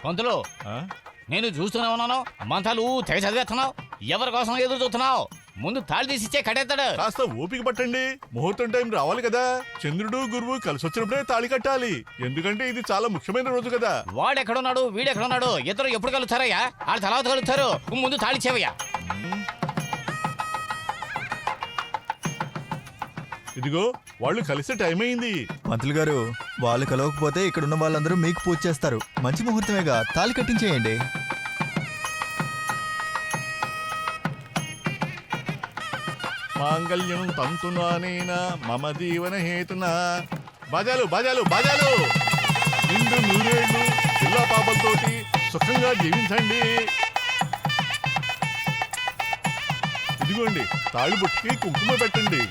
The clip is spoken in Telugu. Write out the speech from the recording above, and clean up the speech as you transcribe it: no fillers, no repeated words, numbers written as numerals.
పంతులు ఆ? నేను చూస్తూనే ఉన్నాను, మంతాలు తెగ చదివేస్తున్నావు. ఎవరి కోసం ఎదురు చూస్తున్నావు? ముందు తాళి తీసిచ్చే కట్టేస్తాడు. కాస్త ఓపిక పట్టండి, ముహూర్తం టైం రావాలి కదా. చంద్రుడు గురువు కలిసి వచ్చినప్పుడే తాళి కట్టాలి, ఎందుకంటే ఇది చాలా ముఖ్యమైన రోజు కదా. వాడెక్కడున్నాడు, వీడెక్కడున్నాడు, ఇద్దరు ఎప్పుడు కలుస్తారయ్యా? వాళ్ళు తర్వాత కలుస్తారు. ముందు తాళి ఇచ్చేవయ్యా. ఇదిగో వాళ్ళు కలిసే టైం అయింది. పంతులు గారు, వాళ్ళు కలవకపోతే ఇక్కడున్న వాళ్ళందరూ మీకు పూజ చేస్తారు. మంచి ముహూర్తమేగా, తాళి కట్టించేయండి. మాంగళ్యం తంతునానేనా మమ జీవన హేతునా. బాజాలు బాజాలు బాజాలు, నిండు నూరేళ్లు పిల్ల పాపలతోటి సుఖంగా జీవించండి. ఇదిగోండి తాళి బొట్టుకి కుంకుమ పెట్టండి.